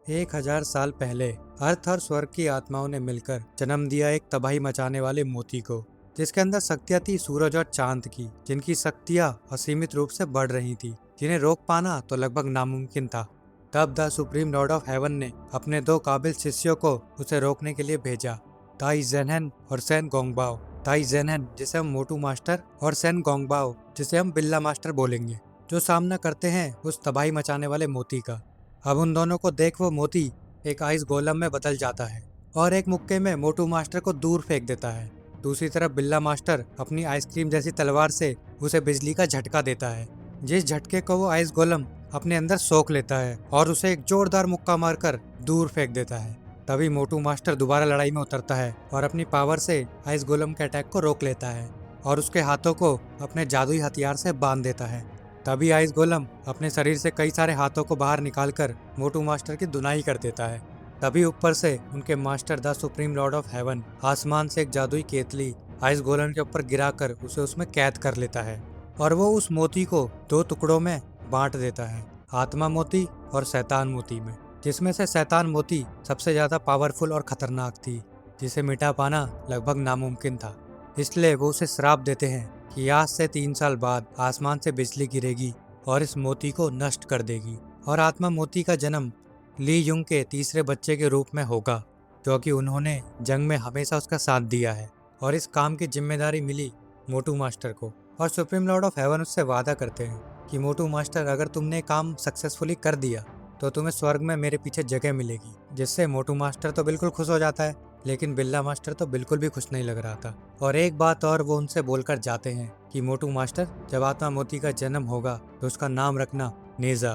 1000 साल पहले अर्थ और स्वर्ग की आत्माओं ने मिलकर जन्म दिया एक तबाही मचाने वाले मोती को, जिसके अंदर शक्तियां थी सूरज और चांद की, जिनकी शक्तियां असीमित रूप से बढ़ रही थी, जिन्हें रोक पाना तो लगभग नामुमकिन था। तब the supreme Lord of haven ने अपने दो काबिल शिष्यों को उसे रोकने के लिए भेजा, ताई जेनहेन और सेन गोंगबाओ। ताई जेनहेन, जिसे हम मोटू मास्टर, और सेन गोंगबाओ, जिसे हम बिल्ला मास्टर बोलेंगे, जो सामना करते हैं उस तबाही मचाने वाले मोती का। अब उन दोनों को देख वो मोती एक आइस गोलम में बदल जाता है और एक मुक्के में मोटू मास्टर को दूर फेंक देता है। दूसरी तरफ बिल्ला मास्टर अपनी आइसक्रीम जैसी तलवार से उसे बिजली का झटका देता है, जिस झटके को वो आइस गोलम अपने अंदर सोख लेता है और उसे एक जोरदार मुक्का मारकर दूर फेंक देता है। तभी मोटू मास्टर दोबारा लड़ाई में उतरता है और अपनी पावर से आइस गोलम के अटैक को रोक लेता है और उसके हाथों को अपने जादुई हथियार से बांध देता है। तभी आइस गोलम अपने शरीर से कई सारे हाथों को बाहर निकालकर मोटू मास्टर की धुनाई कर देता है। तभी ऊपर से उनके master the supreme Lord of haven आसमान से एक जादुई केतली आइस गोलम के ऊपर गिराकर उसे उसमें कैद कर लेता है और वो उस मोती को दो टुकड़ों में बांट देता है, आत्मा मोती और शैतान मोती में, जिसमें से शैतान मोती सबसे ज्यादा पावरफुल और खतरनाक थी, जिसे मिटा पाना लगभग नामुमकिन था। इसलिए वो उसे श्राप देते हैं कि आज से 3 साल बाद आसमान से बिजली गिरेगी और इस मोती को नष्ट कर देगी और आत्मा मोती का जन्म ली युंग के तीसरे बच्चे के रूप में होगा, क्योंकि उन्होंने जंग में हमेशा उसका साथ दिया है और इस काम की जिम्मेदारी मिली मोटू मास्टर को। और सुप्रीम लॉर्ड ऑफ हेवन उससे वादा करते हैं कि मोटू मास्टर, अगर तुमने काम सक्सेसफुली कर दिया तो तुम्हें स्वर्ग में मेरे पीछे जगह मिलेगी। जिससे मोटू मास्टर तो बिल्कुल खुश हो जाता है, लेकिन बिल्ला मास्टर तो बिल्कुल भी खुश नहीं लग रहा था। और एक बात और वो उनसे बोलकर जाते हैं कि मोटू मास्टर, जब आत्मा मोती का जन्म होगा तो उसका नाम रखना नेजा।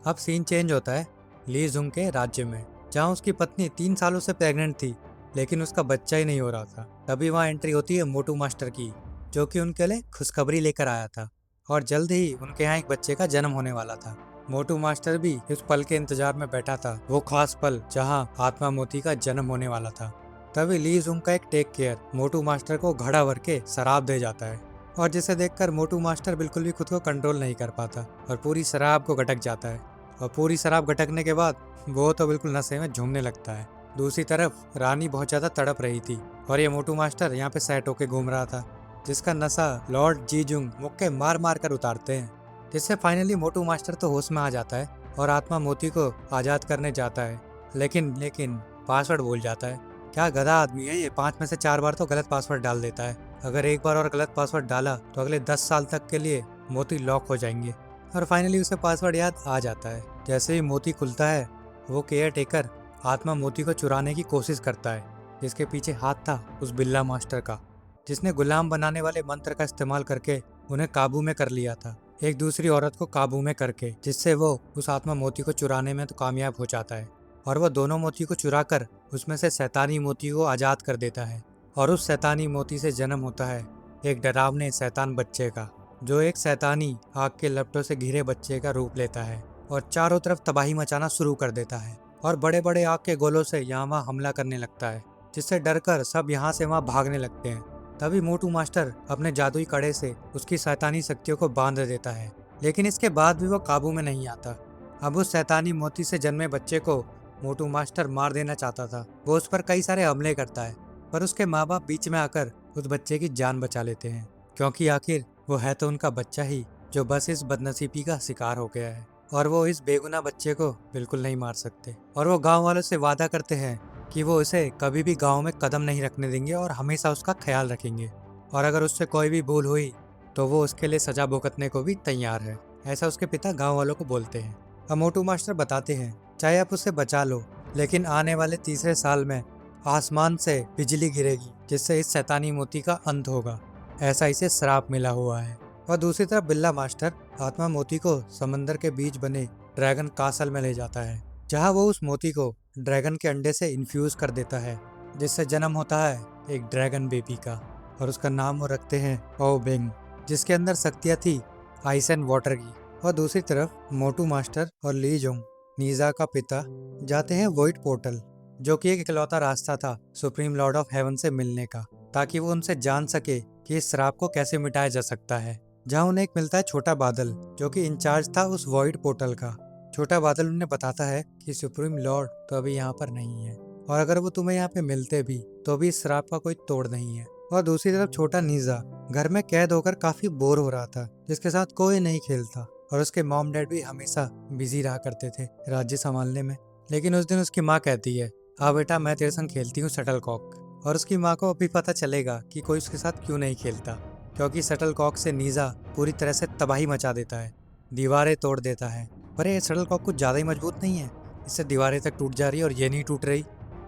अब सीन चेंज होता है ली जुंग के राज्य में, जहाँ उसकी पत्नी 3 सालों से प्रेग्नेंट थी, लेकिन उसका बच्चा ही नहीं हो रहा था। तभी वहाँ एंट्री होती है मोटू मास्टर की, जो कि उनके लिए खुशखबरी लेकर आया था और जल्द ही उनके यहाँ एक बच्चे का जन्म होने वाला था। मोटू मास्टर भी इस पल के इंतजार में बैठा था, वो खास पल जहाँ आत्मा मोती का जन्म होने वाला था। तभी ली जुंग का एक टेक केयर मोटू मास्टर को घड़ा भर के शराब दे जाता है और जिसे देखकर मोटू मास्टर बिल्कुल भी खुद को कंट्रोल नहीं कर पाता और पूरी शराब को गटक जाता है। और पूरी शराब गटकने के बाद वो तो बिल्कुल नशे में झूमने लगता है। दूसरी तरफ रानी बहुत ज्यादा तड़प रही थी और ये मोटू मास्टर यहाँ पे सेट होके घूम रहा था, जिसका नशा लॉर्ड जी जुंग मुक्के मार मार कर उतारते हैं, जिससे फाइनली मोटू मास्टर तो होश में आ जाता है और आत्मा मोती को आजाद करने जाता है। लेकिन पासवर्ड भूल जाता है। क्या गधा आदमी है ये, 5 में से 4 बार तो गलत पासवर्ड डाल देता है। अगर एक बार और गलत पासवर्ड डाला तो अगले 10 साल तक के लिए मोती लॉक हो जाएंगे। और फाइनली उसे पासवर्ड याद आ जाता है। जैसे ही मोती खुलता है, वो केयर टेकर आत्मा मोती को चुराने की कोशिश करता है, जिसके पीछे हाथ था उस बिल्ला मास्टर का, जिसने गुलाम बनाने वाले मंत्र का इस्तेमाल करके उन्हें काबू में कर लिया था, एक दूसरी औरत को काबू में करके, जिससे वो उस आत्मा मोती को चुराने में तो कामयाब हो जाता है और वो दोनों मोती को चुराकर उसमें से शैतानी मोती को आजाद कर देता है। और उस शैतानी मोती से जन्म होता है एक डरावने शैतान बच्चे का, जो एक शैतानी आग के लपटों से घिरे बच्चे का रूप लेता है और चारों तरफ तबाही मचाना शुरू कर देता है और बड़े बड़े आग के गोलों से यहाँ वहाँ हमला करने लगता है, जिससे डरकर सब यहाँ से वहाँ भागने लगते हैं। तभी मोटू मास्टर अपने जादुई कड़े से उसकी शैतानी शक्तियों को बांध देता है, लेकिन इसके बाद भी वो काबू में नहीं आता। अब उस शैतानी मोती से जन्मे बच्चे को मोटू मास्टर मार देना चाहता था। वो उस पर कई सारे हमले करता है, पर उसके माँ बाप बीच में आकर उस बच्चे की जान बचा लेते हैं, क्योंकि आखिर वो है तो उनका बच्चा ही, जो बस इस बदनसीबी का शिकार हो गया है और वो इस बेगुनाह बच्चे को बिल्कुल नहीं मार सकते। और वो गांव वालों से वादा करते हैं कि वो इसे कभी भी गांव में कदम नहीं रखने देंगे और हमेशा उसका ख्याल रखेंगे, और अगर उससे कोई भी भूल हुई तो वो उसके लिए सजा भुगतने को भी तैयार है। ऐसा उसके पिता गांव वालों को बोलते हैं। अब मोटू मास्टर बताते हैं, चाहे आप उसे बचा लो, लेकिन आने वाले तीसरे साल में आसमान से बिजली गिरेगी, जिससे इस शैतानी मोती का अंत होगा। ऐसा इसे श्राप मिला हुआ है। और दूसरी तरफ बिल्ला मास्टर आत्मा मोती को समंदर के बीच बने ड्रैगन कासल में ले जाता है, जहाँ वो उस मोती को ड्रैगन के अंडे से इन्फ्यूज कर देता है, जिससे जन्म होता है एक ड्रैगन बेबी का, और उसका नाम वो रखते हैं ओ बिंग, जिसके अंदर शक्तियाँ थी आइस एंड वाटर की। और दूसरी तरफ मोटू मास्टर और ली जोंग, नीजा का पिता, जाते हैं वॉइड पोर्टल, जो कि एक इकलौता रास्ता था सुप्रीम लॉर्ड ऑफ हेवन से मिलने का, ताकि वो उनसे जान सके कि इस श्राप को कैसे मिटाया जा सकता है। जहाँ उन्हें एक मिलता है छोटा बादल, जो कि इंचार्ज था उस वॉइड पोर्टल का, छोटा बादल उन्हें बताता है कि सुप्रीम लॉर्ड तो अभी यहाँ पर नहीं है, और अगर वो तुम्हें यहाँ पे मिलते भी तो भी इस श्राप का कोई तोड़ नहीं है। और दूसरी तरफ छोटा नीजा घर में कैद होकर काफी बोर हो रहा था, जिसके साथ कोई नहीं खेलता, और उसके मॉम डैड भी हमेशा बिजी रहा करते थे राज्य संभालने में। लेकिन उस दिन उसकी माँ कहती है, हाँ बेटा, मैं तेरे संग खेलती हूँ शटल कॉक। और उसकी माँ को अभी पता चलेगा कि कोई उसके साथ क्यों नहीं खेलता, क्योंकि शटल कॉक से नीजा पूरी तरह से तबाही मचा देता है, दीवारें तोड़ देता है। पर ये शटल कॉक कुछ ज्यादा ही मजबूत नहीं है, इससे दीवारें तक टूट जा रही है और ये नहीं टूट रही,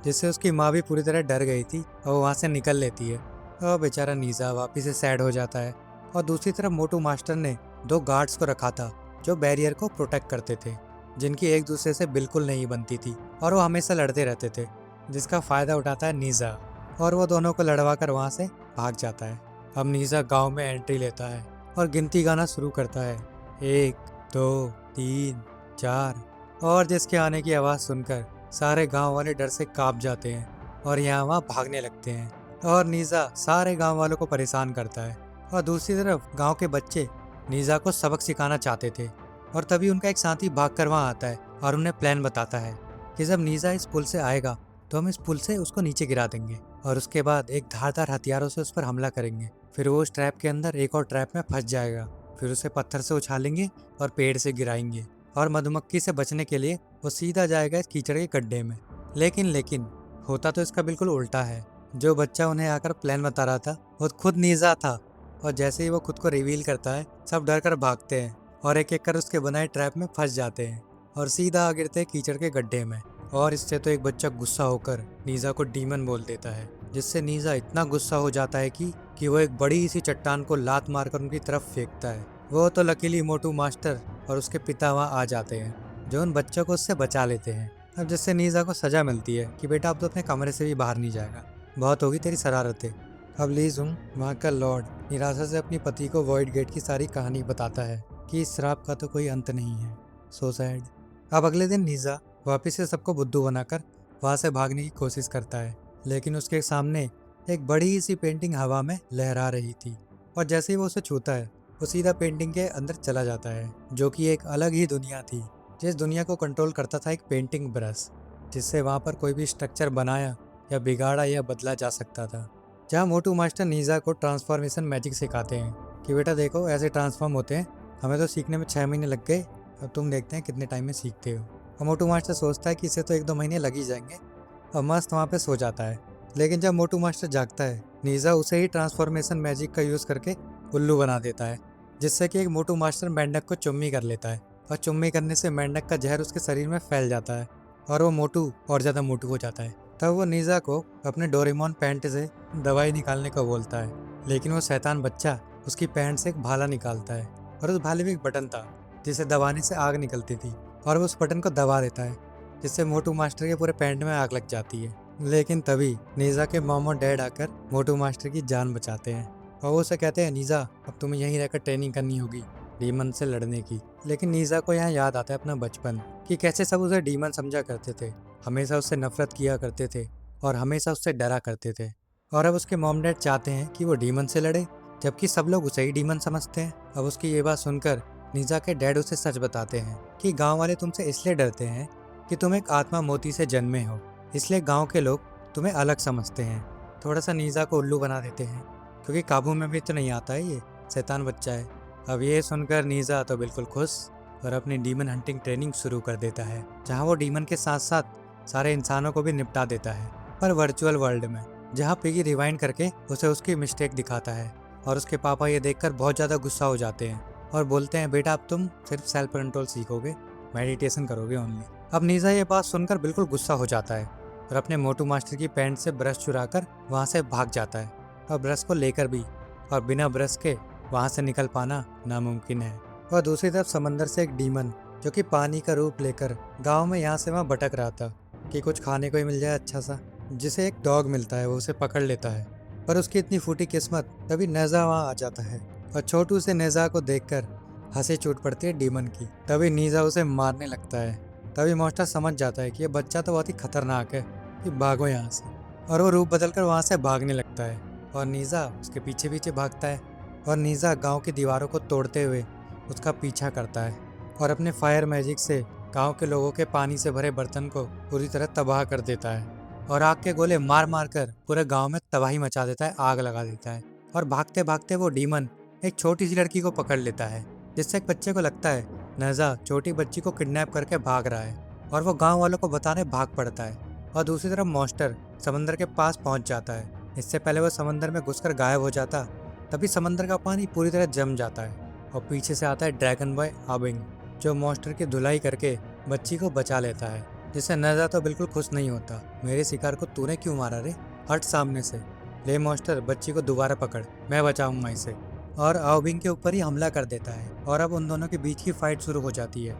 जिससे उसकी माँ भी पूरी तरह डर गई थी और वो वहाँ से निकल लेती है। और बेचारा नीजा वापिस से सैड हो जाता है। और दूसरी तरफ मोटू मास्टर ने 2 गार्ड्स को रखा था जो बैरियर को प्रोटेक्ट करते थे, जिनकी एक दूसरे से बिल्कुल नहीं बनती थी, और वो हमेशा लड़ते रहते थे, जिसका फायदा उठाता है नीजा, और वो दोनों को लड़वा कर वहाँ से भाग जाता है। अब नीजा गांव में एंट्री लेता है और गिनती गाना शुरू करता है, 1 2 3 4, और जिसके आने की आवाज़ सुनकर सारे गांव वाले डर से कांप जाते हैं और यहाँ वहाँ भागने लगते हैं, और नीजा सारे गांव वालों को परेशान करता है। और दूसरी तरफ गांव के बच्चे नीजा को सबक सिखाना चाहते थे, और तभी उनका एक साथी भागकर वहाँ आता है और उन्हें प्लान बताता है कि जब नीजा इस पुल से आएगा तो हम इस पुल से उसको नीचे गिरा देंगे, और उसके बाद एक धारदार हथियारों से उस पर हमला करेंगे। फिर वो उस ट्रैप के अंदर एक और ट्रैप में फंस जाएगा, फिर उसे पत्थर से उछालेंगे और पेड़ से गिराएंगे, और मधुमक्खी से बचने के लिए वो सीधा जाएगा इस कीचड़ के गड्ढे में। लेकिन होता तो इसका बिल्कुल उल्टा है। जो बच्चा उन्हें आकर प्लान बता रहा था वो खुद नीजा था, और जैसे ही वो खुद को रिवील करता है सब डर कर भागते हैं और एक एक कर उसके बनाए ट्रैप में फंस जाते हैं और सीधा गिरते हैं कीचड़ के गड्ढे में। और इससे तो एक बच्चा गुस्सा होकर नीजा को डीमन बोल देता है, जिससे नीजा इतना गुस्सा हो जाता है कि वो एक बड़ी सी चट्टान को लात मारकर उनकी तरफ फेंकता है। वो तो लकीली मोटू मास्टर और उसके पिता वहाँ आ जाते हैं, जो उन बच्चों को उससे बचा लेते हैं। अब जिससे नीजा को सजा मिलती है कि बेटा अब तो अपने कमरे से भी बाहर नहीं जाएगा, बहुत होगी तेरी शरारतें। अब ली जुंग, वहाँ का लॉर्ड, निराशा से अपनी पति को वॉइड गेट की सारी कहानी बताता है कि इस श्राप का तो कोई अंत नहीं है। So sad. अब अगले दिन नीजा वापिस से सबको बुद्धू बनाकर वहाँ से भागने की कोशिश करता है, लेकिन उसके सामने एक बड़ी सी पेंटिंग हवा में लहरा रही थी, और जैसे ही वो उसे छूता है वो सीधा पेंटिंग के अंदर चला जाता है, जो कि एक अलग ही दुनिया थी, जिस दुनिया को कंट्रोल करता था एक पेंटिंग ब्रश, जिससे वहाँ पर कोई भी स्ट्रक्चर बनाया या बिगाड़ा या बदला जा सकता था। जहाँ मोटू मास्टर नीजा को ट्रांसफॉर्मेशन मैजिक सिखाते हैं कि बेटा देखो ऐसे ट्रांसफॉर्म होते हैं, हमें तो सीखने में 6 महीने लग गए, अब तुम देखते हैं कितने टाइम में सीखते हो। और मोटू मास्टर सोचता है कि इसे तो 1-2 महीने लग ही जाएंगे, और मस्त वहाँ पे सो जाता है। लेकिन जब मोटू मास्टर जागता है, नीजा उसे ही ट्रांसफॉर्मेशन मैजिक का यूज़ करके उल्लू बना देता है, जिससे कि एक मोटू मास्टर मेंढक को चुम्मी कर लेता है, और चुम्मी करने से मेंढक का जहर उसके शरीर में फैल जाता है और वो मोटू और ज़्यादा मोटू हो जाता है। तब वो नीजा को अपने डोरेमोन पैंट से दवाई निकालने को बोलता है, लेकिन वो शैतान बच्चा उसकी पैंट से एक भाला निकालता है, और उस भाले में एक बटन था जिसे दबाने से आग निकलती थी, और वो उस बटन को दबा देता है, जिससे मोटू मास्टर के पूरे पैंट में आग लग जाती है। लेकिन तभी नीजा के मॉम और डैड आकर मोटू मास्टर की जान बचाते हैं, और वो उसे कहते हैं, नीजा अब तुम्हें यहीं रहकर ट्रेनिंग करनी होगी डीमन से लड़ने की। लेकिन नीजा को यहाँ याद आता है अपना बचपन, कि कैसे सब उसे डीमन समझा करते थे, हमेशा उससे नफरत किया करते थे और हमेशा उससे डरा करते थे। और अब उसके मॉम डैड चाहते हैं कि वो डीमन से लड़े, जबकि सब लोग उसे ही डीमन समझते हैं। अब उसकी ये बात सुनकर नीजा के डैड उसे सच बताते हैं कि गांव वाले तुमसे इसलिए डरते हैं कि तुम एक आत्मा मोती से जन्मे हो, इसलिए गांव के लोग तुम्हें अलग समझते हैं। थोड़ा सा नीजा को उल्लू बना देते हैं, क्योंकि काबू में भी तो नहीं आता है, ये शैतान बच्चा है। अब ये सुनकर नीजा तो बिल्कुल खुश और अपनी डीमन हंटिंग ट्रेनिंग शुरू कर देता है, जहाँ वो डीमन के साथ साथ सारे इंसानों को भी निपटा देता है, पर वर्चुअल वर्ल्ड में, जहाँ पिगी रिवाइंड करके उसे उसकी मिस्टेक दिखाता है। और उसके पापा ये देखकर बहुत ज़्यादा गुस्सा हो जाते हैं और बोलते हैं, बेटा अब तुम सिर्फ सेल्फ कंट्रोल सीखोगे, मेडिटेशन करोगे ओनली। अब नीजा ये बात सुनकर बिल्कुल गुस्सा हो जाता है और अपने मोटू मास्टर की पैंट से ब्रश चुराकर वहाँ से भाग जाता है, और ब्रश को लेकर भी, और बिना ब्रश के वहाँ से निकल पाना नामुमकिन है। और दूसरी तरफ समंदर से एक डीमन, जो कि पानी का रूप लेकर गांव में यहाँ से वहाँ भटक रहा था कि कुछ खाने को ही मिल जाए अच्छा सा, जिसे एक डॉग मिलता है, वो उसे पकड़ लेता है। पर उसकी इतनी फूटी किस्मत, तभी नेजा वहाँ आ जाता है और छोटू से नेजा को देखकर हंसी छूट पड़ती है डीमन की। तभी नीजा उसे मारने लगता है। तभी मॉन्स्टर समझ जाता है कि ये बच्चा तो बहुत ही खतरनाक है, कि भागो यहाँ से, और वो रूप बदलकर वहाँ से भागने लगता है और नीजा उसके पीछे पीछे भागता है। और नीजा गांव की दीवारों को तोड़ते हुए उसका पीछा करता है और अपने फायर मैजिक से गांव के लोगों के पानी से भरे बर्तन को पूरी तरह तबाह कर देता है और आग के गोले मार मार कर पूरे गांव में तबाही मचा देता है, आग लगा देता है। और भागते भागते वो डीमन एक छोटी सी लड़की को पकड़ लेता है, जिससे एक बच्चे को लगता है नजा छोटी बच्ची को किडनैप करके भाग रहा है और वो गांव वालों को बताने भाग पड़ता है। और दूसरी तरफ मॉन्स्टर समंदर के पास पहुंच जाता है। इससे पहले वो समंदर में घुसकर गायब हो जाता, तभी समंदर का पानी पूरी तरह जम जाता है और पीछे से आता है ड्रैगन बॉय आबिंग, जो मॉन्स्टर की धुलाई करके बच्ची को बचा लेता है। जिससे नजा तो बिल्कुल खुश नहीं होता, मेरे शिकार को तूने क्यों मारा रे, हट सामने से, ले मॉन्स्टर बच्ची को दोबारा पकड़, मैं बचाऊंगा इसे। और आबिंग के ऊपर ही हमला कर देता है और अब उन दोनों के बीच की फाइट शुरू हो जाती है।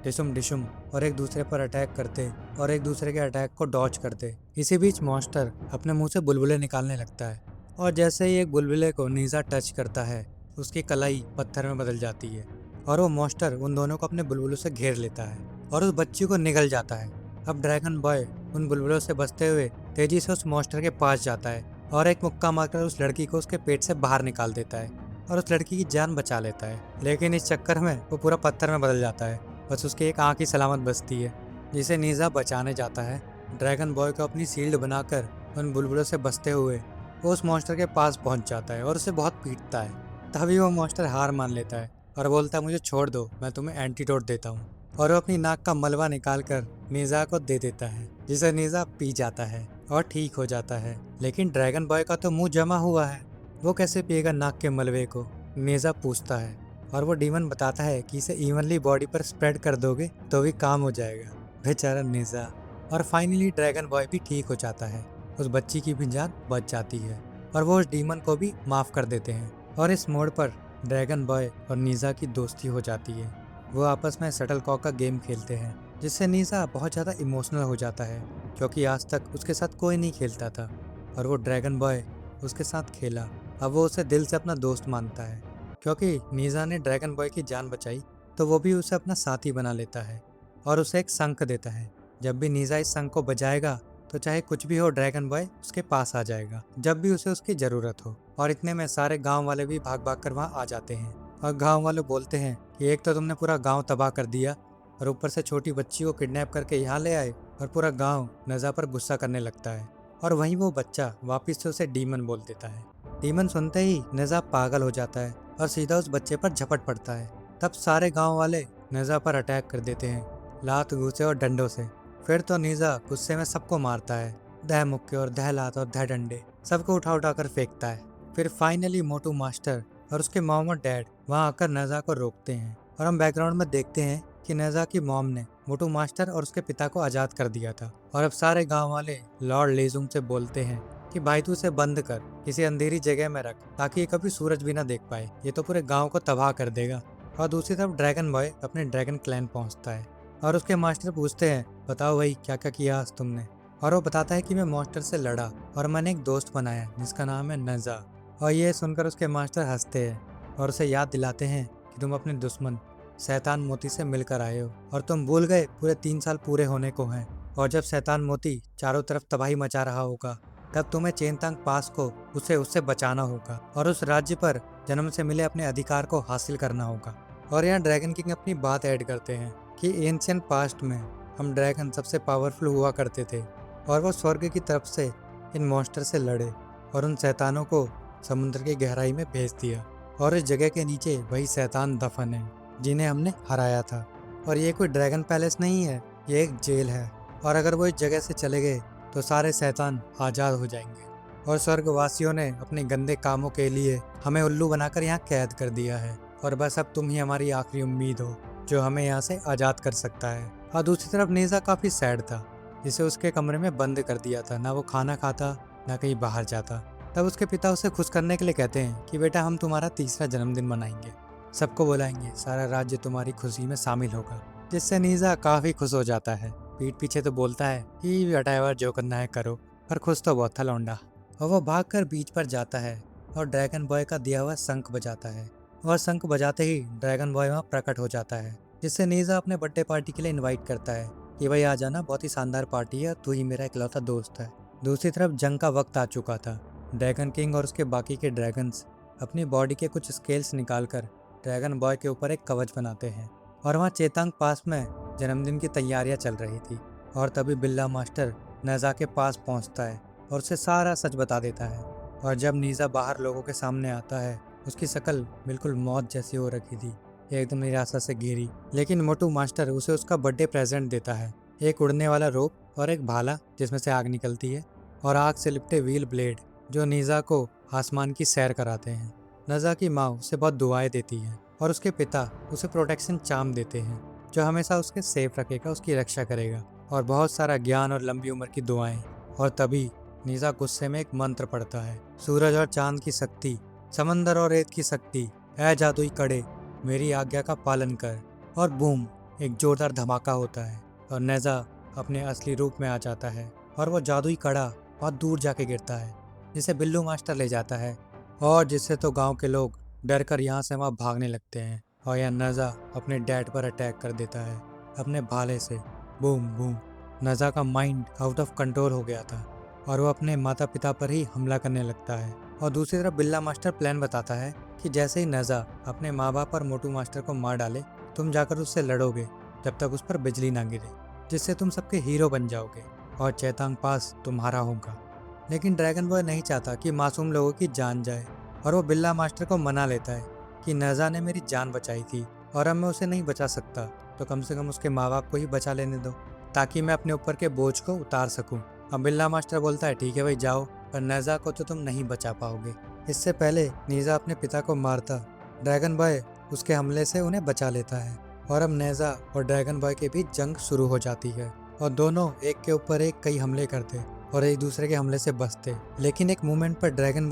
डिशुम डिशुम और एक दूसरे पर अटैक करते और एक दूसरे के अटैक को डॉच करते। इसी बीच मॉन्स्टर अपने मुंह से बुलबुले निकालने लगता है और जैसे ही एक बुलबुले को नीजा टच करता है, उसकी कलाई पत्थर में बदल जाती है और वो मॉन्स्टर उन दोनों को अपने बुलबुलों से घेर लेता है और उस बच्ची को निगल जाता है। अब ड्रैगन बॉय उन बुलबुलों से बचते हुए तेजी से उस मॉन्स्टर के पास जाता है और एक मुक्का मारकर उस लड़की को उसके पेट से बाहर निकाल देता है और उस लड़की की जान बचा लेता है। लेकिन इस चक्कर में वो पूरा पत्थर में बदल जाता है, बस उसकी एक आंख ही सलामत बचती है, जिसे नीजा बचाने जाता है। ड्रैगन बॉय को अपनी शील्ड बनाकर उन बुलबुलों से बचते हुए वो उस मॉन्स्टर के पास पहुंच जाता है और उसे बहुत पीटता है। तभी वो मॉन्स्टर हार मान लेता है और बोलता है मुझे छोड़ दो, मैं तुम्हें एंटीडोट देता हूँ। और वो अपनी नाक का मलबा निकाल कर नीजा को दे देता है, जिसे नीजा पी जाता है और ठीक हो जाता है। लेकिन ड्रैगन बॉय का तो मुंह जमा हुआ है, वो कैसे पिएगा नाक के मलबे को, नीजा पूछता है। और वो डीमन बताता है कि इसे इवनली बॉडी पर स्प्रेड कर दोगे तो भी काम हो जाएगा। बेचारा नीजा। और फाइनली ड्रैगन बॉय भी ठीक हो जाता है, उस बच्ची की भी जान बच जाती है और वो उस डीमन को भी माफ कर देते हैं। और इस मोड़ पर ड्रैगन बॉय और नीजा की दोस्ती हो जाती है। वो आपस में शटल कॉक का गेम खेलते हैं, जिससे नीजा बहुत ज़्यादा इमोशनल हो जाता है, क्योंकि आज तक उसके साथ कोई नहीं खेलता था और वो ड्रैगन बॉय उसके साथ खेला। अब वो उसे दिल से अपना दोस्त मानता है, क्योंकि नीजा ने ड्रैगन बॉय की जान बचाई तो वो भी उसे अपना साथी बना लेता है और उसे एक शंख देता है। जब भी नीजा इस शंख को बजाएगा तो चाहे कुछ भी हो, ड्रैगन बॉय उसके पास आ जाएगा जब भी उसे उसकी जरूरत हो। और इतने में सारे गांव वाले भी भाग भाग कर वहाँ आ जाते हैं और गांव वाले बोलते हैं कि एक तो तुमने पूरा गांव तबाह कर दिया और ऊपर से छोटी बच्ची को किडनैप करके यहाँ ले आए। और पूरा गांव नजा पर गुस्सा करने लगता है और वहीं वो बच्चा वापिस से उसे डीमन बोल देता है। डीमन सुनते ही नजा पागल हो जाता है और सीधा उस बच्चे पर झपट पड़ता है। तब सारे गांव वाले नजा पर अटैक कर देते हैं, लात घूसे और डंडों से। फिर तो नीजा गुस्से में सबको मारता है, दह मुक्के और दह लात और दह डंडे सबको उठा उठा कर फेंकता है। फिर फाइनली मोटू मास्टर और उसके मॉम और डैड वहाँ आकर नजा को रोकते हैं और हम बैकग्राउंड में देखते हैं कि नजा की मॉम ने मोटू मास्टर और उसके पिता को आज़ाद कर दिया था। और अब सारे गांव वाले लॉर्ड लेजुंग से बोलते हैं कि भाई तू उसे बंद कर, किसी अंधेरी जगह में रख, ताकि ये कभी सूरज भी ना देख पाए, ये तो पूरे गांव को तबाह कर देगा। और दूसरी तरफ ड्रैगन बॉय अपने ड्रैगन क्लैन पहुंचता है और उसके मास्टर पूछते हैं बताओ भाई क्या क्या किया आज तुमने। और वो बताता है कि मैं मॉन्स्टर से लड़ा और मैंने एक दोस्त बनाया जिसका नाम है नजा। और ये सुनकर उसके मास्टर हंसते हैं और उसे याद दिलाते हैं कि तुम अपने दुश्मन शैतान मोती से मिलकर आए हो और तुम भूल गए पूरे 3 साल पूरे होने को हैं। और जब शैतान मोती चारों तरफ तबाही मचा रहा होगा तब तुम्हें चेनतांग पास को उसे उससे बचाना होगा और उस राज्य पर जन्म से मिले अपने अधिकार को हासिल करना होगा। और यहाँ ड्रैगन किंग अपनी बात ऐड करते हैं कि एंशिएंट पास्ट में हम ड्रैगन सबसे पावरफुल हुआ करते थे और वो स्वर्ग की तरफ से इन मॉन्स्टर से लड़े और उन शैतानों को समुद्र की गहराई में भेज दिया और इस जगह के नीचे वही शैतान दफन है जिन्हें हमने हराया था। और ये कोई ड्रैगन पैलेस नहीं है, ये एक जेल है और अगर वो इस जगह से चले गए तो सारे शैतान आज़ाद हो जाएंगे। और स्वर्गवासियों ने अपने गंदे कामों के लिए हमें उल्लू बनाकर यहाँ कैद कर दिया है और बस अब तुम ही हमारी आखिरी उम्मीद हो जो हमें यहाँ से आज़ाद कर सकता है। और दूसरी तरफ नीजा काफ़ी सैड था, जिसे उसके कमरे में बंद कर दिया था, ना वो खाना खाता ना कहीं बाहर जाता। तब उसके पिता उसे खुश करने के लिए कहते हैं कि बेटा हम तुम्हारा 3रा जन्मदिन मनाएंगे, सबको बुलाएंगे, सारा राज्य तुम्हारी खुशी में शामिल होगा। जिससे नीजा काफ़ी खुश हो जाता है। पीठ पीछे तो बोलता है कि हटाए जो करना है करो, पर खुश तो बहुत था लौंडा। और वो भागकर बीच पर जाता है और ड्रैगन बॉय का दिया हुआ शंख बजाता है और शंख बजाते ही ड्रैगन बॉय वहाँ प्रकट हो जाता है। जिससे नीजा अपने बर्थडे पार्टी के लिए इनवाइट करता है कि भाई आ जाना, बहुत ही शानदार पार्टी है, तू ही मेरा इकलौता दोस्त है। दूसरी तरफ जंग का वक्त आ चुका था। ड्रैगन किंग और उसके बाकी के ड्रैगन्स अपनी बॉडी के कुछ स्केल्स निकालकर ड्रैगन बॉय के ऊपर एक कवच बनाते हैं और वहाँ चेतांग पास में जन्मदिन की तैयारियां चल रही थी। और तभी बिल्ला मास्टर नेजा के पास पहुंचता है और उसे सारा सच बता देता है। और जब नीजा बाहर लोगों के सामने आता है, उसकी शक्ल बिल्कुल मौत जैसी हो रखी थी, ये एकदम निराशा से घिरी। लेकिन मोटू मास्टर उसे उसका बर्थडे प्रेजेंट देता है, एक उड़ने वाला रोप और एक भाला जिसमें से आग निकलती है, और आग से लिपटे व्हील ब्लेड जो नीजा को आसमान की सैर कराते हैं। नजा की माँ उसे बहुत दुआएं देती है और उसके पिता उसे प्रोटेक्शन चार्म देते हैं जो हमेशा उसके सेफ रखेगा, उसकी रक्षा करेगा, और बहुत सारा ज्ञान और लंबी उम्र की दुआएं। और तभी नीजा गुस्से में एक मंत्र पढ़ता है, सूरज और चांद की शक्ति, समंदर और रेत की शक्ति, ऐ जादुई कड़े मेरी आज्ञा का पालन कर। और बूम, एक जोरदार धमाका होता है और नेजा अपने असली रूप में आ जाता है और वो जादुई कड़ा बहुत दूर जाके गिरता है, जिसे बिल्लू मास्टर ले जाता है, और जिससे तो गांव के लोग डर कर यहाँ से वहाँ भागने लगते हैं। और यह नजा अपने डैड पर अटैक कर देता है अपने भाले से। Boom boom. नजा का माइंड आउट ऑफ कंट्रोल हो गया था और वो अपने माता पिता पर ही हमला करने लगता है। और दूसरी तरफ बिल्ला मास्टर प्लान बताता है कि जैसे ही नजा अपने माँ बाप और मोटू मास्टर को मार डाले, तुम जाकर उससे लड़ोगे जब तक उस पर बिजली ना गिरे, जिससे तुम सबके हीरो बन जाओगे और चेतांग पास तुम्हारा होगा। लेकिन ड्रैगन बॉय नहीं चाहता कि मासूम लोगों की जान जाए, और वो बिल्ला मास्टर को मना लेता है कि नजा ने मेरी जान बचाई थी और अब मैं उसे नहीं बचा सकता, तो कम से कम उसके माँ बाप को ही बचा लेने दो ताकि मैं अपने ऊपर के बोझ को उतार सकूं। अब बिल्ला मास्टर बोलता है ठीक है भाई जाओ, पर नजा को तो तुम नहीं बचा पाओगे। इससे पहले नीजा अपने पिता को मारता, ड्रैगन बॉय उसके हमले से उन्हें बचा लेता है। और अब नेजा और ड्रैगन बॉय के बीच जंग शुरू हो जाती है और दोनों एक के ऊपर एक कई हमले करते और एक दूसरे के हमले से बचते। लेकिन एक मोमेंट पर ड्रैगन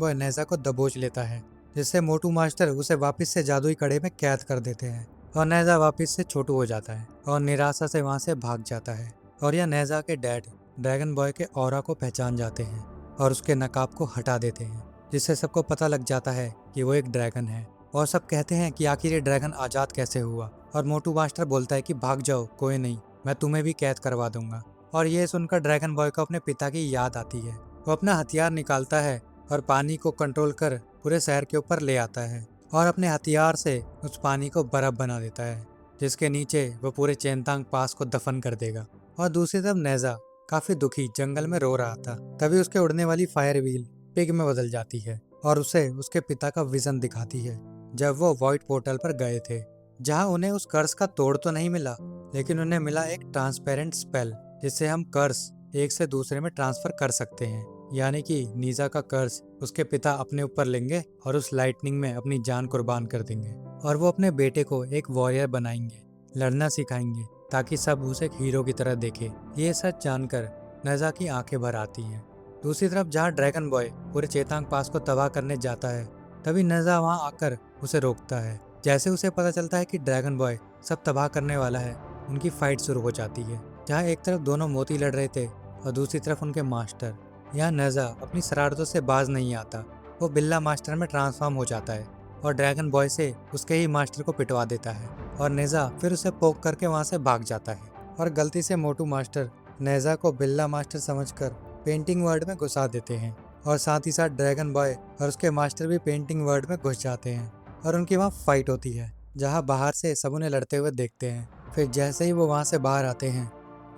बॉय नेजा को दबोच लेता है, जिससे मोटू मास्टर उसे वापस से जादुई कड़े में कैद कर देते हैं और नेजा वापस से छोटू हो जाता है और निराशा से वहां से भाग जाता है। और यह नेजा के डैड ड्रैगन बॉय के ऑरा को पहचान जाते हैं और उसके नकाब को हटा देते हैं, जिससे सबको पता लग जाता है कि वो एक ड्रैगन है। और सब कहते हैं कि आखिर ये ड्रैगन आजाद कैसे हुआ। और मोटू मास्टर बोलता है कि भाग जाओ, कोई नहीं, मैं तुम्हें भी कैद करवा दूंगा। और ये सुनकर ड्रैगन बॉय को अपने पिता की याद आती है। वो अपना हथियार निकालता है और पानी को कंट्रोल कर पूरे शहर के ऊपर ले आता है और अपने हथियार से उस पानी को बर्फ बना देता है, जिसके नीचे वो पूरे चेंतांग पास को दफन कर देगा। और दूसरी तरफ नेजा काफी दुखी जंगल में रो रहा था। तभी उसके उड़ने वाली फायर व्हील पिग में बदल जाती है और उसे उसके पिता का विजन दिखाती है जब वो वॉइड पोर्टल पर गए थे, जहां उन्हें उस कर्स का तोड़ तो नहीं मिला, लेकिन उन्हें मिला एक ट्रांसपेरेंट स्पेल, जिससे हम कर्स एक से दूसरे में ट्रांसफर कर सकते हैं। यानी कि नीजा का कर्स उसके पिता अपने ऊपर लेंगे और उस लाइटनिंग में अपनी जान कुर्बान कर देंगे और वो अपने बेटे को एक वॉरियर बनाएंगे, लड़ना सिखाएंगे ताकि सब उसे एक हीरो की तरह देखे। ये सच जानकर नजा की आंखें भर आती हैं। दूसरी तरफ जहाँ ड्रैगन बॉय पूरे चेतांग पास को तबाह करने जाता है, तभी नजा वहाँ आकर उसे रोकता है। जैसे उसे पता चलता है कि ड्रैगन बॉय सब तबाह करने वाला है, उनकी फाइट शुरू हो जाती है, जहाँ एक तरफ दोनों मोती लड़ रहे थे और दूसरी तरफ उनके मास्टर। यहाँ नजा अपनी शरारतों से बाज नहीं आता, वो बिल्ला मास्टर में ट्रांसफॉर्म हो जाता है और ड्रैगन बॉय से उसके ही मास्टर को पिटवा देता है और नेजा फिर उसे पोक करके वहाँ से भाग जाता है। और गलती से मोटू मास्टर नेजा को बिल्ला मास्टर समझकर पेंटिंग वर्ल्ड में घुसा देते हैं और साथ ही साथ ड्रैगन बॉय और उसके मास्टर भी पेंटिंग वर्ल्ड में घुस जाते हैं और उनकी वहाँ फाइट होती है, जहाँ बाहर से सब उन्हें लड़ते हुए देखते हैं। फिर जैसे ही वो वहाँ से बाहर आते हैं,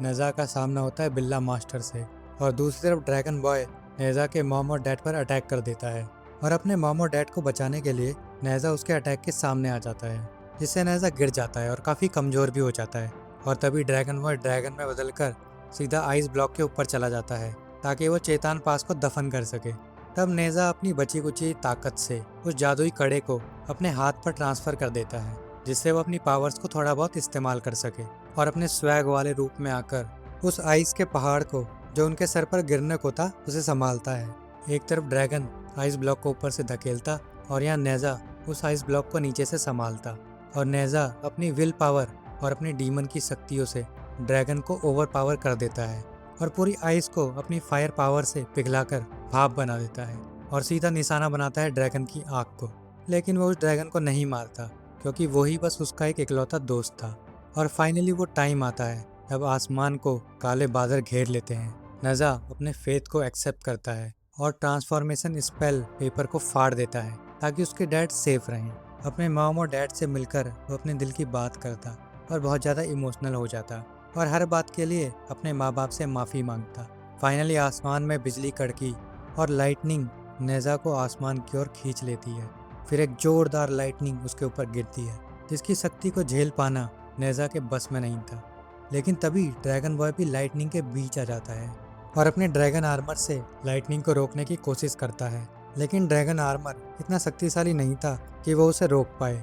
नेजा का सामना होता है बिल्ला मास्टर से और दूसरी तरफ ड्रैगन बॉय नेजा के मॉम और डैड पर अटैक कर देता है और अपने मॉम और डैड को बचाने के लिए नेजा उसके अटैक के सामने आ जाता है, जिससे नेजा गिर जाता है और काफ़ी कमज़ोर भी हो जाता है। और तभी ड्रैगन बॉय ड्रैगन में बदलकर सीधा आइस ब्लॉक के ऊपर चला जाता है ताकि वो चेतान पास को दफन कर सके। तब नेजा अपनी बची कुची ताकत से उस जादुई कड़े को अपने हाथ पर ट्रांसफर कर देता है, जिससे वो अपनी पावर्स को थोड़ा बहुत इस्तेमाल कर सके और अपने स्वैग वाले रूप में आकर उस आइस के पहाड़ को जो उनके सर पर गिरने को था उसे संभालता है। एक तरफ ड्रैगन आइस ब्लॉक को ऊपर से धकेलता और यहाँ नेजा उस आइस ब्लॉक को नीचे से संभालता और नेजा अपनी विल पावर और अपनी डीमन की शक्तियों से ड्रैगन को ओवर पावर कर देता है और पूरी आइस को अपनी फायर पावर से पिघलाकर भाप बना देता है और सीधा निशाना बनाता है ड्रैगन की आँख को। लेकिन वो उस ड्रैगन को नहीं मारता, क्योंकि वही बस उसका एक इकलौता दोस्त था। और फाइनली वो टाइम आता है जब आसमान को काले बादल घेर लेते हैं। नजा अपने फेथ को एक्सेप्ट करता है और ट्रांसफॉर्मेशन स्पेल पेपर को फाड़ देता है ताकि उसके डैड सेफ रहें। अपने मॉम और डैड से मिलकर वो अपने दिल की बात करता और बहुत ज़्यादा इमोशनल हो जाता और हर बात के लिए अपने माँ बाप से माफ़ी मांगता। फाइनली आसमान में बिजली कड़की और लाइटनिंग नेजा को आसमान की ओर खींच लेती है। फिर एक जोरदार लाइटनिंग उसके ऊपर गिरती है जिसकी शक्ति को झेल पाना नेजा के बस में नहीं था। लेकिन तभी ड्रैगन बॉय भी लाइटनिंग के बीच आ जाता है और अपने ड्रैगन आर्मर से लाइटनिंग को रोकने की कोशिश करता है। लेकिन ड्रैगन आर्मर इतना शक्तिशाली नहीं था कि वो उसे रोक पाए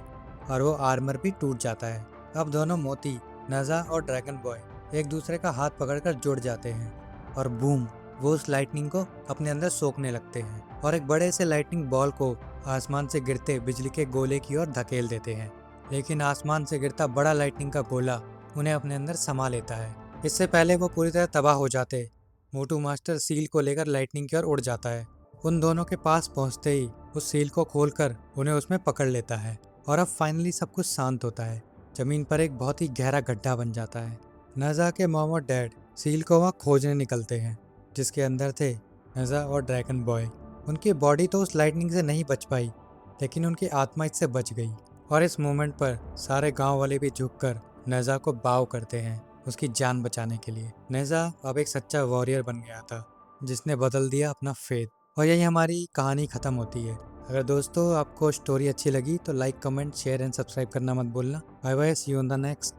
और वो आर्मर भी टूट जाता है। अब दोनों मोती नेजा और ड्रैगन बॉय एक दूसरे का हाथ पकड़कर जुड़ जाते हैं और बूम, वो उस लाइटनिंग को अपने अंदर सोखने लगते हैं और एक बड़े से लाइटनिंग बॉल को आसमान से गिरते बिजली के गोले की ओर धकेल देते हैं। लेकिन आसमान से गिरता बड़ा लाइटनिंग का गोला उन्हें अपने अंदर समा लेता है। इससे पहले वो पूरी तरह तबाह हो जाते, मोटू मास्टर सील को लेकर लाइटनिंग की ओर उड़ जाता है। उन दोनों के पास पहुंचते ही उस सील को खोलकर उन्हें उसमें पकड़ लेता है और अब फाइनली सब कुछ शांत होता है। जमीन पर एक बहुत ही गहरा गड्ढा बन जाता है। नज़ा के मॉम और डैड सील को वहाँ खोजने निकलते हैं जिसके अंदर थे नज़ा और ड्रैगन बॉय। उनकी बॉडी तो उस लाइटनिंग से नहीं बच पाई लेकिन उनकी आत्मा इससे बच गई और इस मोमेंट पर सारे गांव वाले भी झुककर नज़ा को बाव करते हैं उसकी जान बचाने के लिए। नज़ा अब एक सच्चा वॉरियर बन गया था जिसने बदल दिया अपना फेथ। और यही हमारी कहानी ख़त्म होती है। अगर दोस्तों आपको स्टोरी अच्छी लगी तो like comment share and subscribe करना मत भूलना। Bye bye, see you on the next.